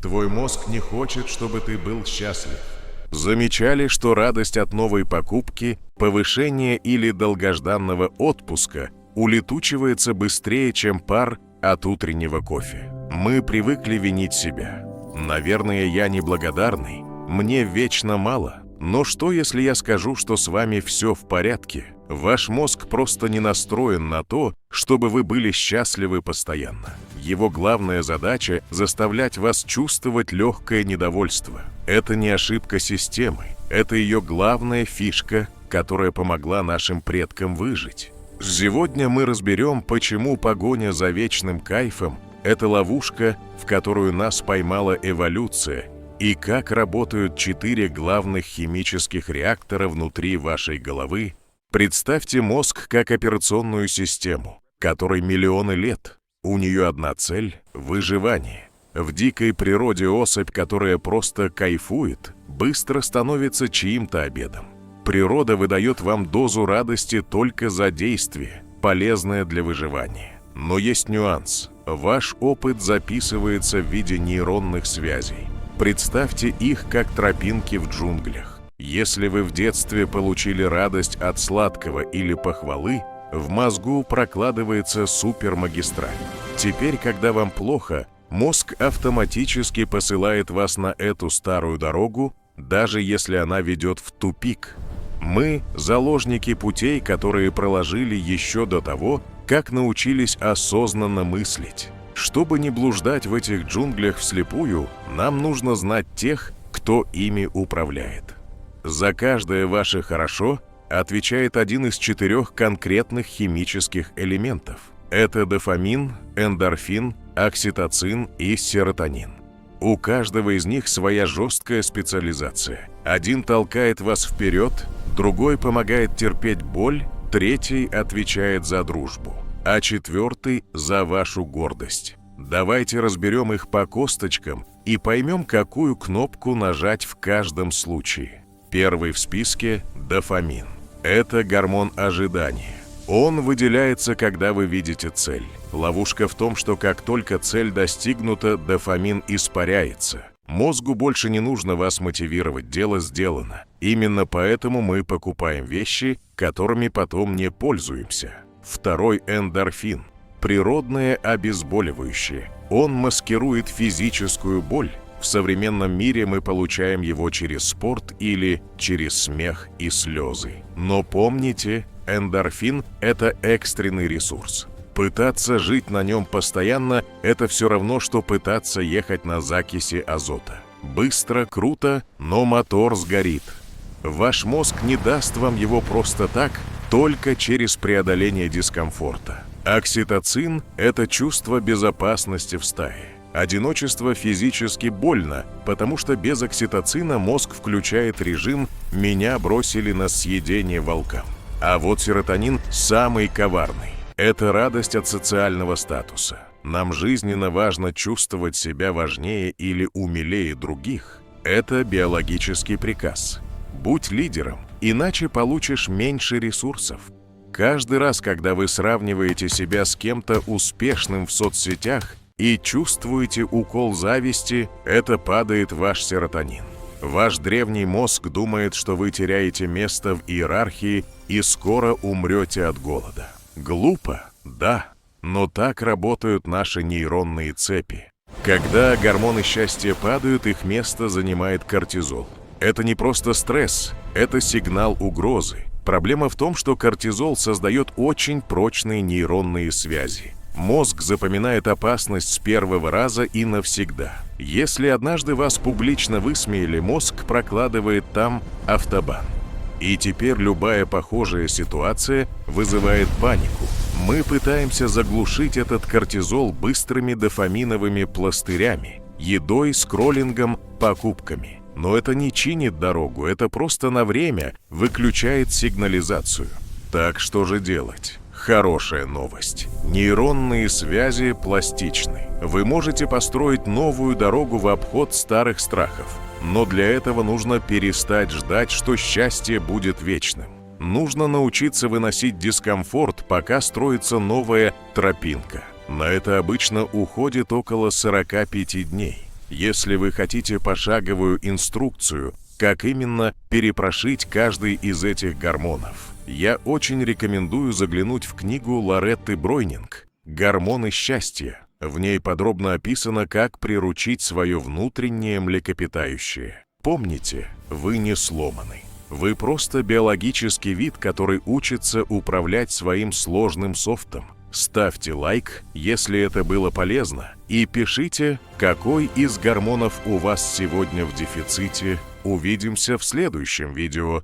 Твой мозг не хочет, чтобы ты был счастлив. Замечали, что радость от новой покупки, повышения или долгожданного отпуска улетучивается быстрее, чем пар от утреннего кофе? Мы привыкли винить себя. Наверное, я неблагодарный, мне вечно мало. Но что, если я скажу, что с вами все в порядке? Ваш мозг просто не настроен на то, чтобы вы были счастливы постоянно. Его главная задача – заставлять вас чувствовать легкое недовольство. Это не ошибка системы, это ее главная фишка, которая помогла нашим предкам выжить. Сегодня мы разберем, почему погоня за вечным кайфом – это ловушка, в которую нас поймала эволюция, и как работают 4 главных химических реактора внутри вашей головы. Представьте мозг как операционную систему, которой миллионы лет. У нее одна цель – выживание. В дикой природе особь, которая просто кайфует, быстро становится чьим-то обедом. Природа выдает вам дозу радости только за действие, полезное для выживания. Но есть нюанс. Ваш опыт записывается в виде нейронных связей. Представьте их как тропинки в джунглях. Если вы в детстве получили радость от сладкого или похвалы, в мозгу прокладывается супермагистраль. Теперь, когда вам плохо, мозг автоматически посылает вас на эту старую дорогу, даже если она ведет в тупик. Мы – заложники путей, которые проложили еще до того, как научились осознанно мыслить. Чтобы не блуждать в этих джунглях вслепую, нам нужно знать тех, кто ими управляет. За каждое ваше «хорошо» отвечает один из 4 конкретных химических элементов. Это дофамин, эндорфин, окситоцин и серотонин. У каждого из них своя жесткая специализация. Один толкает вас вперед, другой помогает терпеть боль, третий отвечает за дружбу, а 4 за вашу гордость. Давайте разберем их по косточкам и поймем, какую кнопку нажать в каждом случае. Первый в списке – дофамин. Это гормон ожидания. Он выделяется, когда вы видите цель. Ловушка в том, что как только цель достигнута, дофамин испаряется. Мозгу больше не нужно вас мотивировать, дело сделано. Именно поэтому мы покупаем вещи, которыми потом не пользуемся. Второй – эндорфин. Природное обезболивающее. Он маскирует физическую боль. В современном мире мы получаем его через спорт или через смех и слезы. Но помните, эндорфин – это экстренный ресурс. Пытаться жить на нем постоянно – это все равно, что пытаться ехать на закиси азота. Быстро, круто, но мотор сгорит. Ваш мозг не даст вам его просто так, только через преодоление дискомфорта. Окситоцин – это чувство безопасности в стае. Одиночество физически больно, потому что без окситоцина мозг включает режим «меня бросили на съедение волкам». А вот серотонин самый коварный. Это радость от социального статуса. Нам жизненно важно чувствовать себя важнее или умелее других. Это биологический приказ. Будь лидером, иначе получишь меньше ресурсов. Каждый раз, когда вы сравниваете себя с кем-то успешным в соцсетях и чувствуете укол зависти, это падает ваш серотонин. Ваш древний мозг думает, что вы теряете место в иерархии и скоро умрете от голода. Глупо? Да. Но так работают наши нейронные цепи. Когда гормоны счастья падают, их место занимает кортизол. Это не просто стресс, это сигнал угрозы. Проблема в том, что кортизол создает очень прочные нейронные связи. Мозг запоминает опасность с первого раза и навсегда. Если однажды вас публично высмеяли, мозг прокладывает там автобан. И теперь любая похожая ситуация вызывает панику. Мы пытаемся заглушить этот кортизол быстрыми дофаминовыми пластырями, едой, скроллингом, покупками. Но это не чинит дорогу, это просто на время выключает сигнализацию. Так что же делать? Хорошая новость. Нейронные связи пластичны. Вы можете построить новую дорогу в обход старых страхов. Но для этого нужно перестать ждать, что счастье будет вечным. Нужно научиться выносить дискомфорт, пока строится новая тропинка. На это обычно уходит около 45 дней. Если вы хотите пошаговую инструкцию, как именно перепрошить каждый из этих гормонов, я очень рекомендую заглянуть в книгу Лоретты Бройнинг «Гормоны счастья». В ней подробно описано, как приручить свое внутреннее млекопитающее. Помните, вы не сломаны. Вы просто биологический вид, который учится управлять своим сложным софтом. Ставьте лайк, если это было полезно, и пишите, какой из гормонов у вас сегодня в дефиците. Увидимся в следующем видео.